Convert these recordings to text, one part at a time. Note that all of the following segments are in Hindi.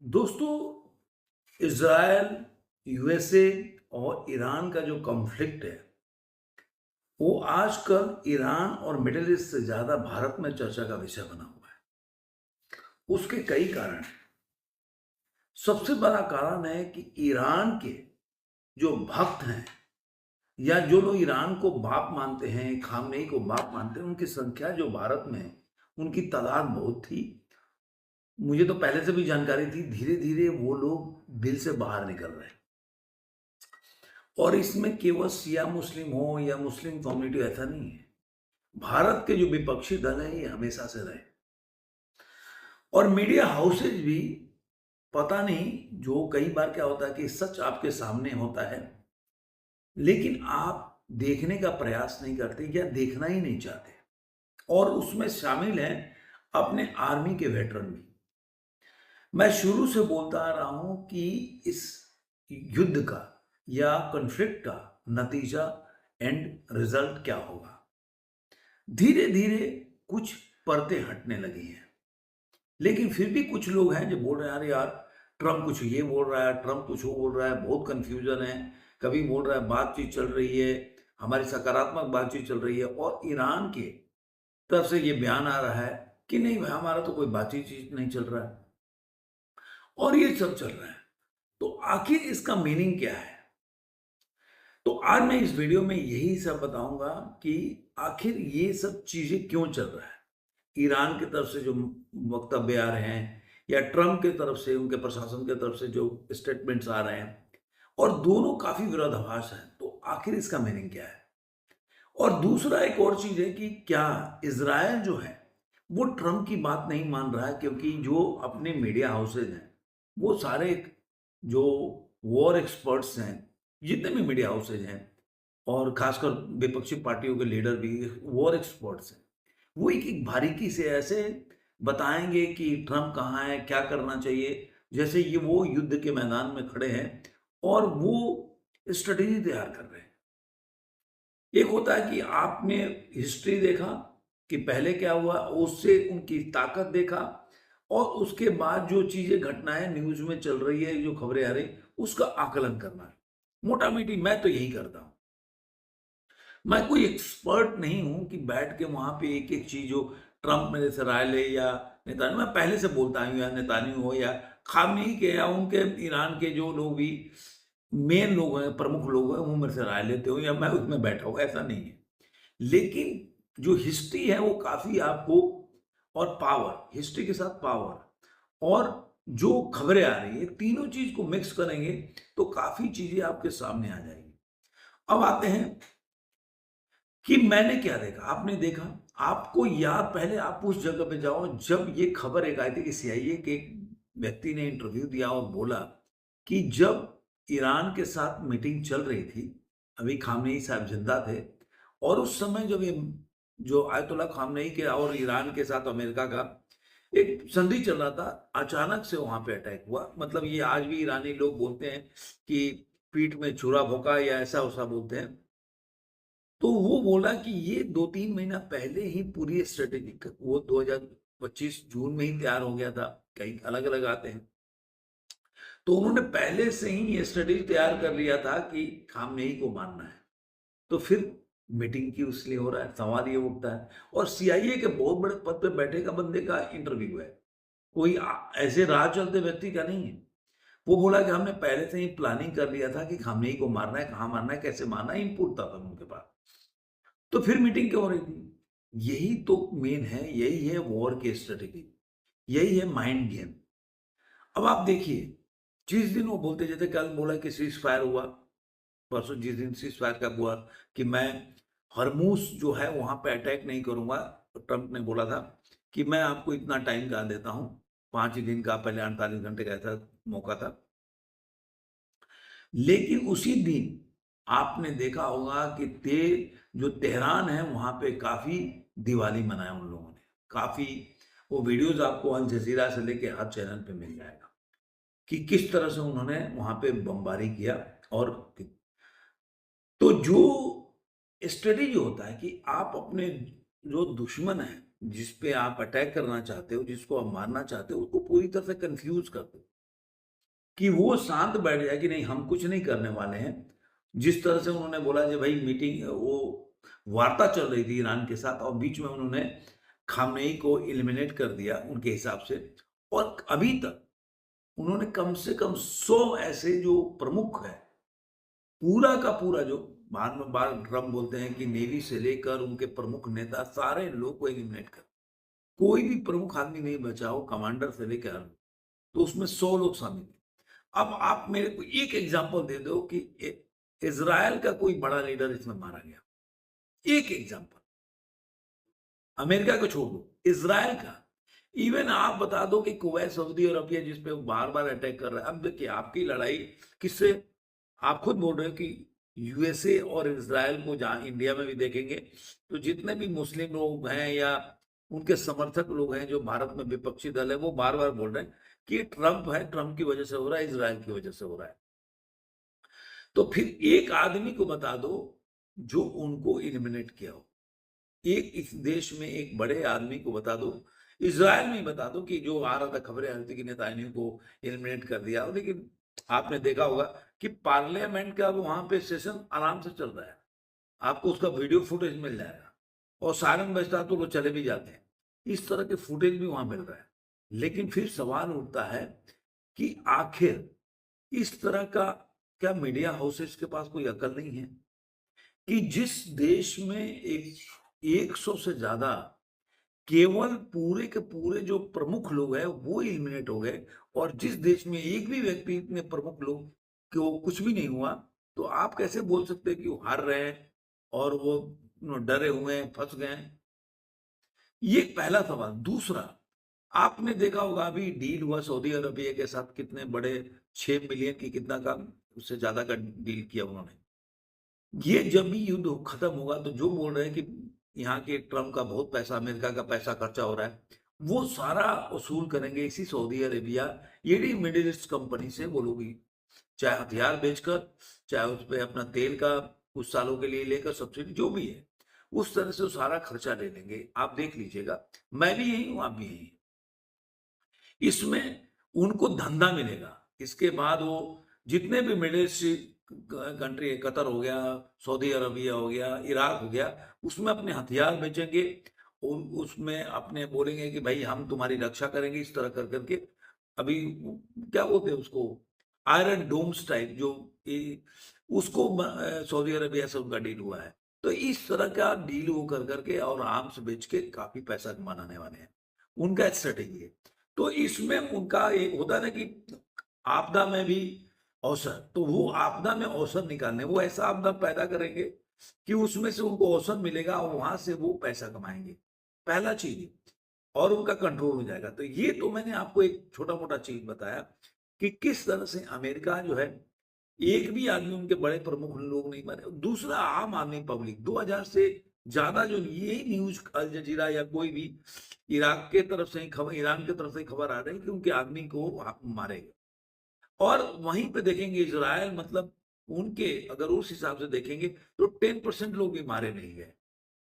दोस्तों, इज़राइल, यूएसए और ईरान का जो कॉन्फ्लिक्ट है, वो आजकल ईरान और मिडल ईस्ट से ज़्यादा भारत में चर्चा का विषय बना हुआ है। उसके कई कारण हैं। सबसे बड़ा कारण है कि ईरान के जो भक्त हैं या जो लोग ईरान को बाप मानते हैं, खामनेई को बाप मानते हैं, उनकी संख्या जो भारत में है, उनकी तादाद बहुत थी। मुझे तो पहले से भी जानकारी थी, धीरे-धीरे वो लोग बिल से बाहर निकल रहे हैं। और इसमें केवल शिया मुस्लिम हो या मुस्लिम कम्युनिटी ऐसा नहीं है। भारत के जो विपक्षी दल हैं ये हमेशा से रहे और मीडिया हाउसेज भी पता नहीं जो कई बार क्या होता है कि सच आपके सामने होता है, लेकिन आप देखने का प्रयास नहीं करते या देखना ही नहीं चाहते और उसमें शामिल हैं अपने आर्मी के वेटरन भी। मैं शुरू से बोलता आ रहा हूं कि इस युद्ध का या कॉन्फ्लिक्ट का नतीजा एंड रिजल्ट क्या होगा। धीरे धीरे कुछ परतें हटने लगी हैं, लेकिन फिर भी कुछ लोग हैं जो बोल रहे हैं अरे यार, ट्रम्प कुछ ये बोल रहा है, ट्रम्प कुछ वो बोल रहा है, बहुत कंफ्यूजन है। कभी बोल रहा है बातचीत चल रही है, हमारी सकारात्मक बातचीत चल रही है, और ईरान के तरफ से ये बयान आ रहा है कि नहीं भाई, हमारा तो कोई बातचीत नहीं चल रहा है और ये सब चल रहा है। तो आखिर इसका मीनिंग क्या है? तो आज मैं इस वीडियो में यही सब बताऊंगा कि आखिर ये सब चीजें क्यों चल रहा है। ईरान की तरफ से जो वक्तव्य आ रहे हैं या ट्रम्प की तरफ से, उनके प्रशासन की तरफ से जो स्टेटमेंट्स आ रहे हैं, और दोनों काफी विरोधाभास हैं। तो आखिर इसका मीनिंग क्या है? और दूसरा एक और चीज है कि क्या इजराइल जो है वो ट्रम्प की बात नहीं मान रहा है, क्योंकि जो अपने मीडिया हाउसेज हैं वो सारे जो वॉर एक्सपर्ट्स हैं, जितने भी मीडिया हाउसेज हैं, और खासकर विपक्षी पार्टियों के लीडर भी वॉर एक्सपर्ट्स हैं, वो एक एक बारीकी से ऐसे बताएंगे कि ट्रम्प कहाँ है, क्या करना चाहिए, जैसे ये वो युद्ध के मैदान में खड़े हैं और वो स्ट्रेटेजी तैयार कर रहे हैं। एक होता है कि आपने हिस्ट्री देखा कि पहले क्या हुआ, उससे उनकी ताकत देखा, और उसके बाद जो चीजें घटनाएं न्यूज में चल रही है, जो खबरें आ रही, उसका आकलन करना है। मोटा मोटी मैं तो यही करता हूं। मैं कोई एक्सपर्ट नहीं हूं कि बैठ के वहां पे एक एक चीज जो ट्रम्प मेरे से राय ले या नेतान्याहू, मैं पहले से बोलता हूं, या नेतान्याहू हो या खामनेई के या उनके ईरान के जो लोग भी मेन लोग हैं, प्रमुख लोग हैं, वो मेरे से राय लेते हो या मैं उसमें बैठा हूँ, ऐसा नहीं है। लेकिन जो हिस्ट्री है वो काफी आपको, और पावर, हिस्ट्री के साथ पावर और जो खबरें आ रही है, तीनों चीज को मिक्स करेंगे तो काफी चीजें आपके सामने आ जाएंगी। अब आते हैं कि मैंने क्या देखा, आपने देखा, आपको याद, पहले आप उस जगह पे जाओ जब ये खबर एक आई थी कि सीआईए के एक व्यक्ति ने इंटरव्यू दिया और बोला कि जब ईरान के साथ मीटिंग चल रही थी, अभी खामनेई साहब जिंदा थे, और उस समय जब ये जो आयतुल्ला खामनेई के और ईरान के साथ अमेरिका का एक संधि चल रहा था, अचानक से वहां पे अटैक हुआ। मतलब ये आज भी ईरानी लोग बोलते हैं कि पीठ में छुरा भोंका या ऐसा वैसा बोलते हैं। तो वो बोला कि ये 2-3 महीना पहले ही पूरी स्ट्रेटेजी वो 2025 जून में ही तैयार हो गया था। कई अलग-अलग आते हैं। तो उन्होंने पहले से ही ये स्ट्रेटेजी तैयार कर लिया था कि खामनेई को मारना है। तो फिर मीटिंग क्यों इसलिए हो रहा है? सवाल ये उठता है। और सीआईए के बहुत बड़े पद पे बैठे का बंदे का इंटरव्यू है। कोई ऐसे राह चलते व्यक्ति का नहीं है। वो बोला कि हमने पहले से ही प्लानिंग कर लिया था कि खामनेई को मारना है, कहाँ मारना है, कैसे मारना है, इनपुट था उनके पास। तो फिर मीटिंग क्यों हो रही थी? यही तो मेन है, यही है वॉर की स्ट्रेटेजी, यही है माइंड गेम। अब आप देखिए, जिस दिन वो बोलते, जैसे कल बोला कि सीज फायर हुआ, परसों जिस दिन सीज फायर का हुआ कि मैं हरमूस जो है वहां पे अटैक नहीं करूंगा, तो ट्रंप ने बोला था कि मैं आपको इतना टाइम का देता हूं, 5 ही दिन का, पहले 48 घंटे का ऐसा मौका था। लेकिन उसी दिन आपने देखा होगा कि जो तेहरान है वहां पे काफी दिवाली मनाया उन लोगों ने, काफी। वो वीडियोस आपको अल जजीरा से लेके हर चैनल पे मिल जाएगा कि किस तरह से उन्होंने वहां पे बमबारी किया। और तो जो स्ट्रेटेजी होता है कि आप अपने जो दुश्मन है, जिस पे आप अटैक करना चाहते हो, जिसको आप मारना चाहते हो, उसको पूरी तरह से कंफ्यूज कर दो। कि वो शांत बैठ जाए कि नहीं हम कुछ नहीं करने वाले हैं। जिस तरह से उन्होंने बोला कि भाई मीटिंग वो वार्ता चल रही थी ईरान के साथ और बीच में उन्होंने खामेनी को एलिमिनेट कर दिया उनके हिसाब से। और अभी तक उन्होंने कम से कम 100 ऐसे जो प्रमुख है, पूरा का पूरा जो बार बार ट्रम्प बोलते हैं कि नेवी से लेकर उनके प्रमुख नेता सारे लोग को एलिमिनेट कर, कोई भी प्रमुख आदमी नहीं बचा हो, कमांडर से लेकर आर्मी, तो उसमें 100 लोग शामिल हैं। अब आप मेरे को एक एग्जांपल दे दो कि इज़राइल का कोई बड़ा लीडर इसमें मारा गया, एक एग्जांपल। अमेरिका को छोड़ दो, इज़राइल का। इवन आप बता दो कि कुवैत, सऊदी अरबिया जिस पे वो बार-बार अटैक कर रहा है। अब देखिए आपकी लड़ाई किससे, आप खुद बोल रहे हो कि यूएसए और इज़राइल को, जहाँ इंडिया में भी देखेंगे तो जितने भी मुस्लिम लोग हैं या उनके समर्थक लोग हैं जो भारत में विपक्षी दल है, वो बार-बार बोल रहे हैं कि ये ट्रम्प है, ट्रम्प की वजह से हो रहा है, इज़राइल की वजह से हो रहा है। तो फिर एक आदमी को बता दो जो उनको एलिमिनेट किया हो। एक इस देश में एक बड़े आदमी को बता दो, इज़राइल में ही बता दो कि जो आ रहा था खबरें आ रही थी कि नेतान्याहू को एलिमिनेट कर दिया। लेकिन आपने देखा होगा कि पार्लियामेंट का वहाँ पे सेशन आराम से चल रहा है। आपको उसका वीडियो फुटेज मिल जाएगा और सायरन बजता है तो लोग चले भी जाते हैं। इस तरह के फुटेज भी वहाँ मिल रहा है। लेकिन फिर सवाल उठता है कि आखिर इस तरह का क्या मीडिया हाउसेस के पास कोई अकल नहीं है कि जिस देश में एक 100 से ज्यादा केवल पूरे के पूरे जो प्रमुख लोग हैं वो एलिमिनेट हो गए, और जिस देश में एक भी व्यक्ति इतने प्रमुख लोग को कुछ भी नहीं हुआ, तो आप कैसे बोल सकते हैं कि वो हार रहे हैं और वो डरे हुए हैं, फंस गए हैं? ये पहला सवाल। दूसरा, आपने देखा होगा अभी डील हुआ सऊदी अरबिया के साथ, कितने बड़े 6 मिलियन की कितना का, उससे ज्यादा का डील किया उन्होंने। ये जब भी युद्ध खत्म होगा तो जो बोल रहे हैं कि यहाँ के ट्रम्प का बहुत पैसा, अमेरिका का पैसा खर्चा हो रहा है, वो सारा वसूल करेंगे इसी सऊदी अरेबिया, ये मिडिल ईस्ट कंपनी से वो लोग ही, चाहे हथियार बेचकर, चाहे उस पर अपना तेल का कुछ सालों के लिए लेकर सब्सिडी जो भी है, उस तरह से वो सारा खर्चा ले लेंगे। आप देख लीजिएगा, मैं भी यही हूँ, आप भी यही। इसमें उनको धंधा मिलेगा। इसके बाद वो जितने भी मिडिल ईस्ट कंट्री है, कतर हो गया, सऊदी अरबिया हो गया, इराक हो गया, उसमें अपने हथियार बेचेंगे और उसमें अपने बोलेंगे कि भाई हम तुम्हारी रक्षा करेंगे, इस तरह कर करके। अभी क्या बोलते हैं उसको, आयरन डोम्स टाइप जो उसको सऊदी अरबिया से उनका डील हुआ है। तो इस तरह का डील वो कर करके और आर्म्स बेच के काफी पैसा कमाने वाले हैं, उनका स्ट्रेटेजी है। तो इसमें उनका एक होता है ना कि आपदा में भी अवसर, तो वो आपदा में अवसर निकालने, वो ऐसा आपदा पैदा करेंगे कि उसमें से उनको अवसर मिलेगा और वहां से वो पैसा कमाएंगे, पहला चीज। और उनका कंट्रोल हो जाएगा। तो ये तो मैंने आपको एक छोटा मोटा चीज बताया कि किस तरह से अमेरिका जो है, एक भी आदमी उनके बड़े प्रमुख लोग नहीं मारे। दूसरा, आम आदमी पब्लिक 2000 से ज्यादा जो ये न्यूज अल जजीरा या कोई भी इराक के तरफ से ही खबर, ईरान की तरफ से खबर आ रही है कि उनके आदमी को मारेगा। और वहीं पे देखेंगे इजराइल, मतलब उनके अगर उस हिसाब से देखेंगे तो 10% लोग भी मारे नहीं गए।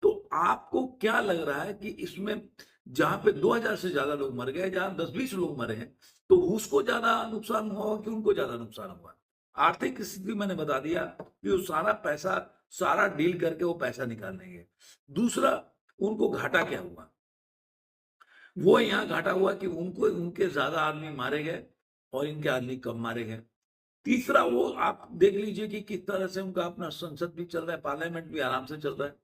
तो आपको क्या लग रहा है कि इसमें जहां पे 2000 से ज्यादा लोग मर गए, जहां 10-20 लोग मरे हैं, तो उसको ज्यादा नुकसान हुआ कि उनको ज्यादा नुकसान हुआ? आर्थिक स्थिति मैंने बता दिया कि वो सारा पैसा, सारा डील करके वो पैसा निकाल लेंगे। दूसरा, उनको घाटा क्या हुआ? वो यहाँ घाटा हुआ कि उनको, उनके ज्यादा आदमी मारे गए और इनके आदमी कम मारे गए। तीसरा, वो आप देख लीजिए कि किस तरह से उनका अपना संसद भी चल रहा है, पार्लियामेंट भी आराम से चल रहा है।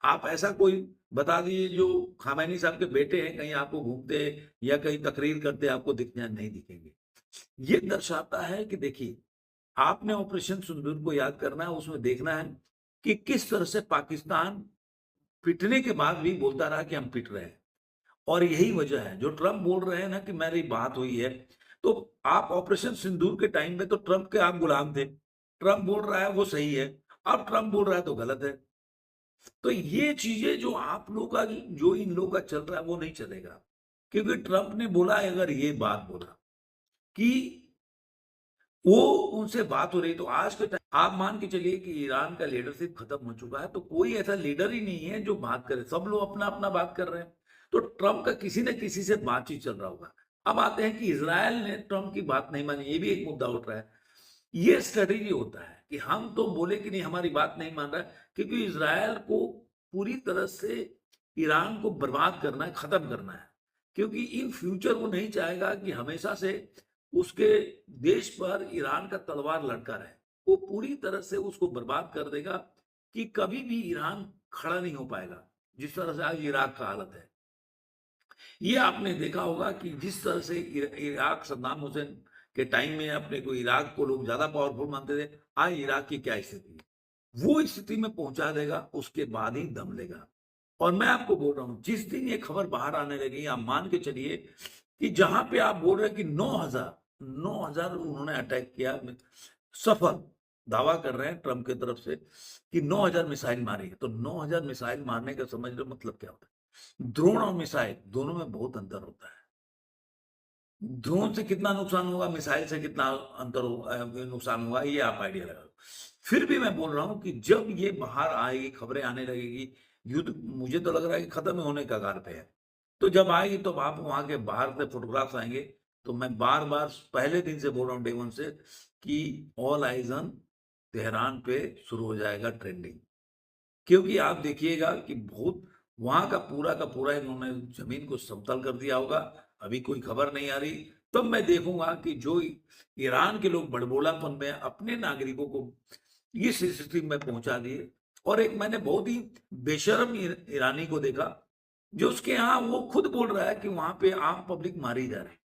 आप ऐसा कोई बता दीजिए जो खामैनी साहब के बेटे हैं, कहीं आपको घूमते या कहीं तकरीर करते आपको दिखने नहीं दिखेंगे। ये दर्शाता है कि देखिए, आपने ऑपरेशन सिंदूर को याद करना है, उसमें देखना है कि किस तरह से पाकिस्तान पिटने के बाद भी बोलता रहा कि हम पिट रहे हैं। और यही वजह है जो ट्रम्प बोल रहे हैं ना कि मेरी बात हुई है। तो आप ऑपरेशन सिंदूर के टाइम पे तो ट्रम्प के आप गुलाम थे, ट्रम्प बोल रहा है वो सही है, अब ट्रम्प बोल रहा है तो गलत है। तो ये चीजें जो आप लोग का, जो इन लोग का चल रहा है वो नहीं चलेगा। क्योंकि ट्रम्प ने बोला है, अगर ये बात बोला कि वो उनसे बात हो रही, तो आज के टाइम आप मान के चलिए कि ईरान का लीडरशिप खत्म हो चुका है, तो कोई ऐसा लीडर ही नहीं है जो बात करे, सब लोग अपना अपना बात कर रहे हैं। तो ट्रम्प का किसी न किसी से बातचीत चल रहा होगा। अब आते हैं कि इज़राइल ने ट्रम्प की बात नहीं मानी, ये भी एक मुद्दा उठ रहा है। ये स्ट्रैटेजी होता है कि हम तो बोले कि नहीं हमारी बात नहीं मान रहा है, क्योंकि इज़राइल को पूरी तरह से ईरान को बर्बाद करना है, खत्म करना है। क्योंकि इन फ्यूचर वो नहीं चाहेगा कि हमेशा से उसके देश पर ईरान का तलवार लटका रहे। वो पूरी तरह से उसको बर्बाद कर देगा कि कभी भी ईरान खड़ा नहीं हो पाएगा, जिस तरह से आज इराक का हालत है। ये आपने देखा होगा कि जिस तरह से इराक सद्दाम हुसैन के टाइम में अपने को इराक को लोग ज्यादा पावरफुल मानते थे, आज इराक की क्या स्थिति है, वो स्थिति में पहुंचा देगा, उसके बाद ही दम लेगा। और मैं आपको बोल रहा हूं, जिस दिन ये खबर बाहर आने लगी, आप मान के चलिए कि जहां पे आप बोल रहे हैं कि 9,000 उन्होंने अटैक किया, सफल दावा कर रहे हैं ट्रंप की तरफ से कि 9,000 मिसाइल मारी है। तो 9,000 मिसाइल मारने का समझ लो मतलब क्या होता है। ड्रोन और मिसाइल दोनों में बहुत अंतर होता है। ड्रोन से कितना नुकसान होगा, मिसाइल से कितना नुकसान होगा, ये आप आइडिया लगा लो। फिर भी मैं बोल रहा हूं कि जब ये बाहर आएगी, खबरें आने लगेगी, युद्ध मुझे तो लग रहा है कि खत्म होने का कगार पे है। तो जब आएगी तो आप वहां के बाहर से फोटोग्राफ्स आएंगे, तो मैं बार बार पहले दिन से बोल रहा हूँ, डे वन से, कि ऑल आइज ऑन तेहरान पे शुरू हो जाएगा ट्रेंडिंग। क्योंकि आप देखिएगा कि बहुत वहां का पूरा इन्होंने जमीन को समतल कर दिया होगा। अभी कोई खबर नहीं आ रही। तब मैं देखूंगा कि जो ईरान के लोग बड़बोलापन में अपने नागरिकों को इस स्थिति में पहुंचा दिए। और एक मैंने बहुत ही बेशर्म ईरानी को देखा, जो उसके यहाँ वो खुद बोल रहा है कि वहां पे आम पब्लिक मारी जा रही,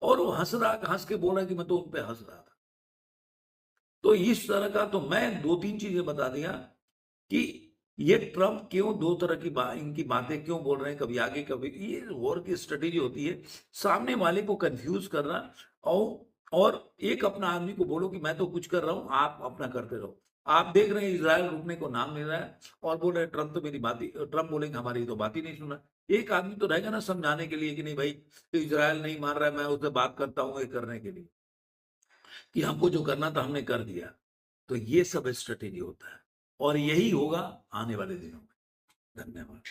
और वो हंस के बोल रहा है कि मैं तो उन पे हंस रहा था। तो इस तरह का, तो मैं दो तीन चीजें बता दिया कि ये ट्रम्प क्यों दो तरह की इनकी बातें क्यों बोल रहे हैं, कभी आगे कभी, ये वॉर की स्ट्रेटेजी होती है, सामने वाले को कंफ्यूज करना। और एक अपना आदमी को बोलो कि मैं तो कुछ कर रहा हूं, आप अपना करते रहो। आप देख रहे हैं इजराइल रुकने को नाम नहीं रहा है, और बोल रहे हैं ट्रम्प तो मेरी बात ही, ट्रम्प बोलेंगे हमारी तो बात ही नहीं सुना। एक आदमी तो रहेगा ना समझाने के लिए कि नहीं भाई, तो इजराइल नहीं मान रहा है, मैं उससे बात करता हूँ, ये करने के लिए कि हमको जो करना था हमने कर दिया। तो ये सब स्ट्रेटेजी होता है, और यही होगा आने वाले दिनों में। धन्यवाद।